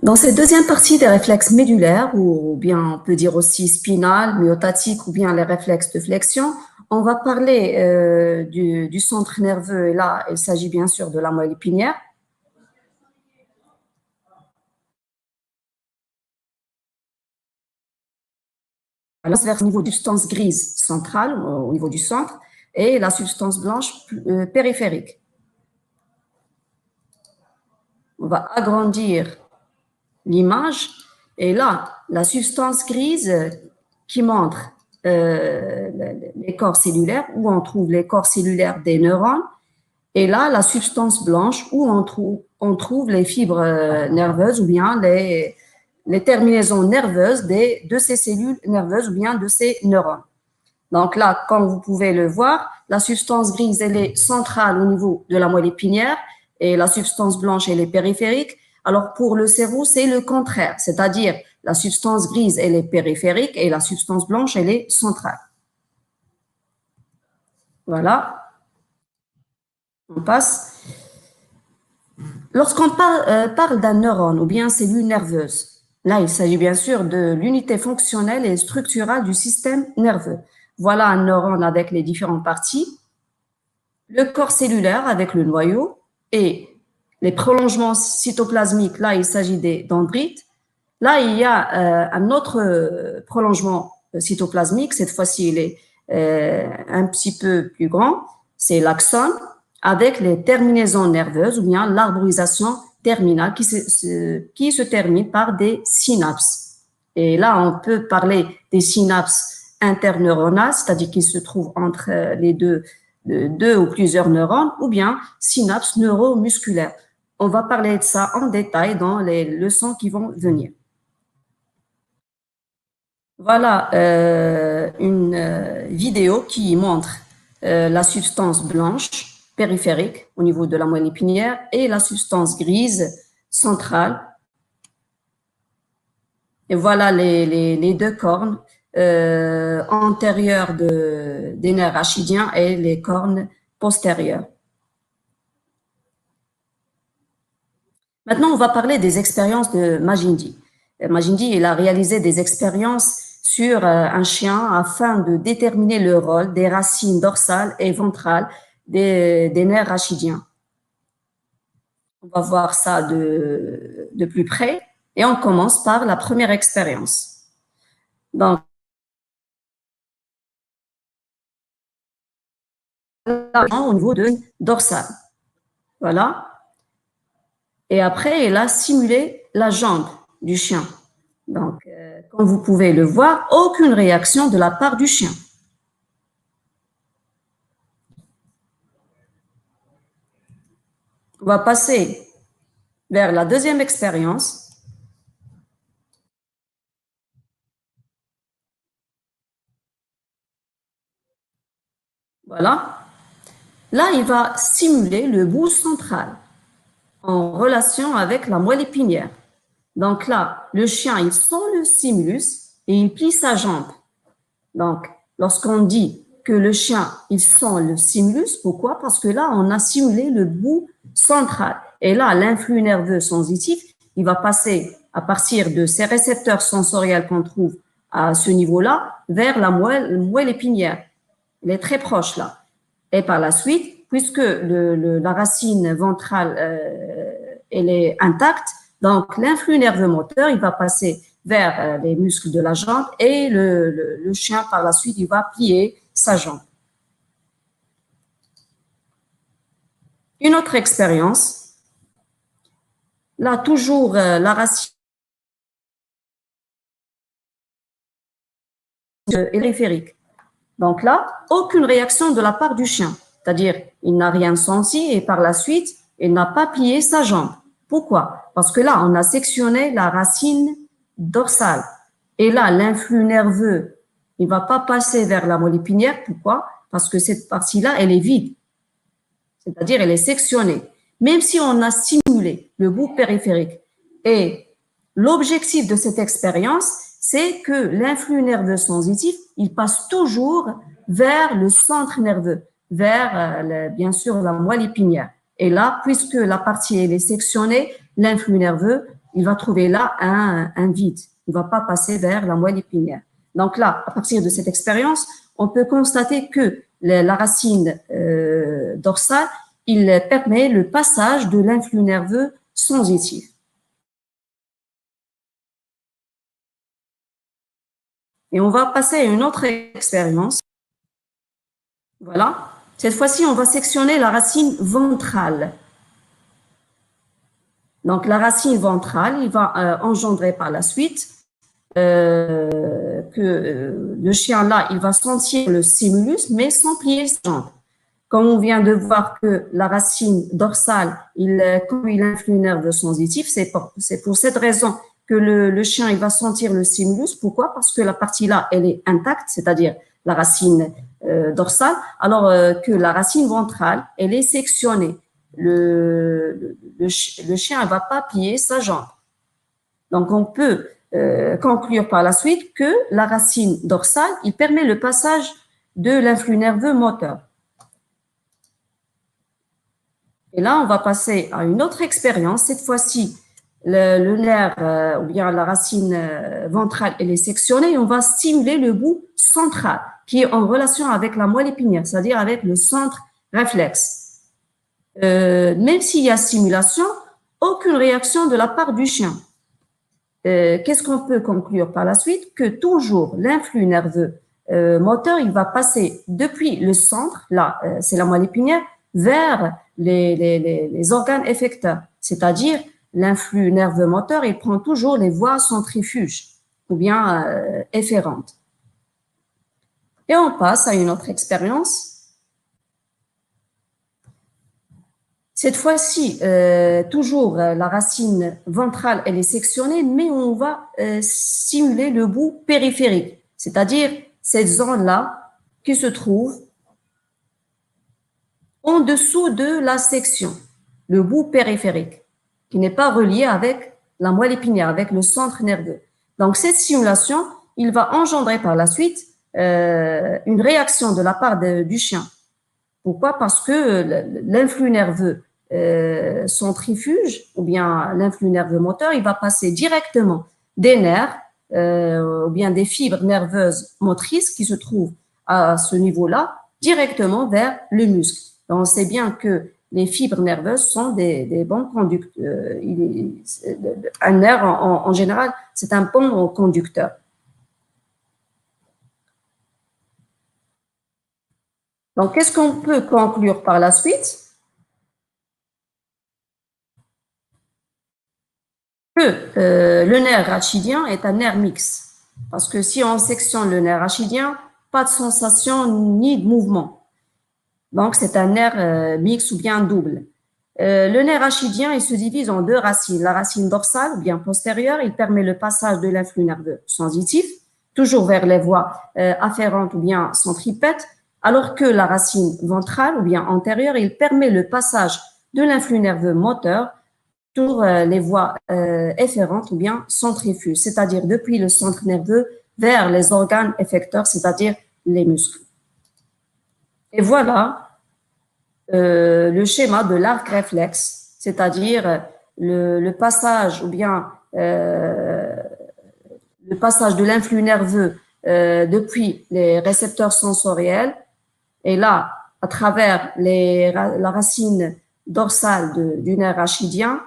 Dans cette deuxième partie des réflexes médulaires, ou bien on peut dire aussi spinal, myotatique, ou bien les réflexes de flexion, on va parler du centre nerveux. Et là, il s'agit bien sûr de la moelle épinière. La vers au niveau de substance grise centrale, au niveau du centre, et la substance blanche périphérique. On va agrandir l'image. Et là, la substance grise qui montre les corps cellulaires, où on trouve les corps cellulaires des neurones, et là, la substance blanche, où on trouve les fibres nerveuses ou bien les terminaisons nerveuses de ces cellules nerveuses ou bien de ces neurones. Donc là, comme vous pouvez le voir, la substance grise, elle est centrale au niveau de la moelle épinière et la substance blanche, elle est périphérique. Alors pour le cerveau, c'est le contraire, c'est-à-dire la substance grise, elle est périphérique et la substance blanche, elle est centrale. Voilà. On passe. Lorsqu'on parle d'un neurone ou bien cellule nerveuse, là, il s'agit bien sûr de l'unité fonctionnelle et structurale du système nerveux. Voilà un neurone avec les différentes parties. Le corps cellulaire avec le noyau et les prolongements cytoplasmiques, là, il s'agit des dendrites. Là, il y a un autre prolongement cytoplasmique. Cette fois-ci, il est un petit peu plus grand. C'est l'axone avec les terminaisons nerveuses ou bien l'arborisation terminale qui se termine par des synapses. Et là, on peut parler des synapses interneuronales, c'est-à-dire qui se trouvent entre les deux ou plusieurs neurones, ou bien synapses neuromusculaires. On va parler de ça en détail dans les leçons qui vont venir. Voilà une vidéo qui montre la substance blanche périphérique au niveau de la moelle épinière et la substance grise centrale. Et voilà les deux cornes antérieures des nerfs rachidiens et les cornes postérieures. Maintenant, on va parler des expériences de Majindi. Majindi, il a réalisé des expériences sur un chien afin de déterminer le rôle des racines dorsales et ventrales des nerfs rachidiens. On va voir ça de plus près et on commence par la première expérience. Donc, là, au niveau de dorsal. Voilà. Et après, il a simulé la jambe du chien. Donc, comme vous pouvez le voir, aucune réaction de la part du chien. On va passer vers la deuxième expérience. Voilà. Là, il va simuler le bout central en relation avec la moelle épinière. Donc là, le chien, il sent le stimulus et il plie sa jambe. Donc, lorsqu'on dit que le chien, il sent le stimulus, pourquoi? Parce que là, on a simulé le bout central. Et là, l'influx nerveux sensitif, il va passer à partir de ces récepteurs sensoriels qu'on trouve à ce niveau-là vers la moelle épinière. Il est très proche là. Et par la suite, puisque la racine ventrale elle est intacte, donc l'influx nerveux moteur, il va passer vers les muscles de la jambe et le chien, par la suite, il va plier sa jambe. Une autre expérience, là, toujours la racine périphérique. Donc là, aucune réaction de la part du chien, c'est-à-dire il n'a rien senti et par la suite, il n'a pas plié sa jambe. Pourquoi? Parce que là, on a sectionné la racine dorsale. Et là, l'influx nerveux, il ne va pas passer vers la moelle épinière. Pourquoi? Parce que cette partie-là, elle est vide. C'est-à-dire, elle est sectionnée. Même si on a simulé le bout périphérique. Et l'objectif de cette expérience, c'est que l'influx nerveux sensitif, il passe toujours vers le centre nerveux, vers, bien sûr, la moelle épinière. Et là, puisque la partie elle est sectionnée, l'influx nerveux il va trouver là un vide. Il ne va pas passer vers la moelle épinière. Donc là, à partir de cette expérience, on peut constater que la racine dorsale, il permet le passage de l'influx nerveux sensitif. Et on va passer à une autre expérience. Voilà. Cette fois-ci, on va sectionner la racine ventrale. Donc, la racine ventrale, il va engendrer par la suite que le chien là, il va sentir le stimulus, mais sans plier ses jambes. Comme on vient de voir que la racine dorsale, quand il influe nerveux sensitif, c'est pour cette raison que le chien, il va sentir le stimulus. Pourquoi? Parce que la partie là, elle est intacte, c'est-à-dire la racine dorsale, alors que la racine ventrale, elle est sectionnée. Le chien ne va pas plier sa jambe. Donc, on peut conclure par la suite que la racine dorsale, il permet le passage de l'influx nerveux moteur. Et là, on va passer à une autre expérience. Cette fois-ci, le nerf ou bien la racine ventrale, elle est sectionnée et on va stimuler le bout central qui est en relation avec la moelle épinière, c'est-à-dire avec le centre réflexe. Même s'il y a stimulation, aucune réaction de la part du chien. Qu'est-ce qu'on peut conclure par la suite? Que toujours l'influx nerveux moteur, il va passer depuis le centre, là, c'est la moelle épinière, vers les organes effecteurs, c'est-à-dire l'influx nerveux moteur, il prend toujours les voies centrifuges ou bien efférentes. Et on passe à une autre expérience. Cette fois-ci, toujours la racine ventrale, elle est sectionnée, mais on va stimuler le bout périphérique, c'est-à-dire cette zone-là qui se trouve en dessous de la section, le bout périphérique, qui n'est pas relié avec la moelle épinière, avec le centre nerveux. Donc, cette stimulation, il va engendrer par la suite une réaction de la part du chien. Pourquoi? Parce que l'influx nerveux centrifuge, ou bien l'influx nerveux moteur, il va passer directement des nerfs ou bien des fibres nerveuses motrices qui se trouvent à ce niveau-là, directement vers le muscle. Donc, on sait bien que les fibres nerveuses sont des bons conducteurs. Un nerf, en général, c'est un bon conducteur. Donc, qu'est-ce qu'on peut conclure par la suite? Que le nerf rachidien est un nerf mixte. Parce que si on sectionne le nerf rachidien, pas de sensation ni de mouvement. Donc, c'est un nerf mixte ou bien double. Le nerf rachidien, il se divise en deux racines. La racine dorsale, ou bien postérieure, il permet le passage de l'influx nerveux sensitif, toujours vers les voies afférentes ou bien centripètes, alors que la racine ventrale, ou bien antérieure, il permet le passage de l'influx nerveux moteur sur les voies efférentes ou bien centrifuges, c'est-à-dire depuis le centre nerveux vers les organes effecteurs, c'est-à-dire les muscles. Et voilà le schéma de l'arc réflexe, c'est-à-dire le passage ou bien le passage de l'influx nerveux depuis les récepteurs sensoriels et là, à travers la racine dorsale du nerf rachidien,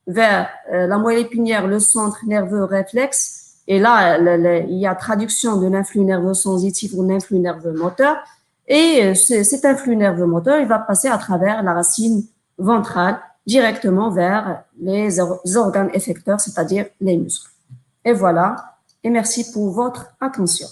vers la moelle épinière, le centre nerveux réflexe, et là, il y a traduction de l'influx nerveux sensitif ou l'influx nerveux moteur, et cet influx nerveux moteur, il va passer à travers la racine ventrale directement vers les organes effecteurs, c'est-à-dire les muscles. Et voilà, et merci pour votre attention.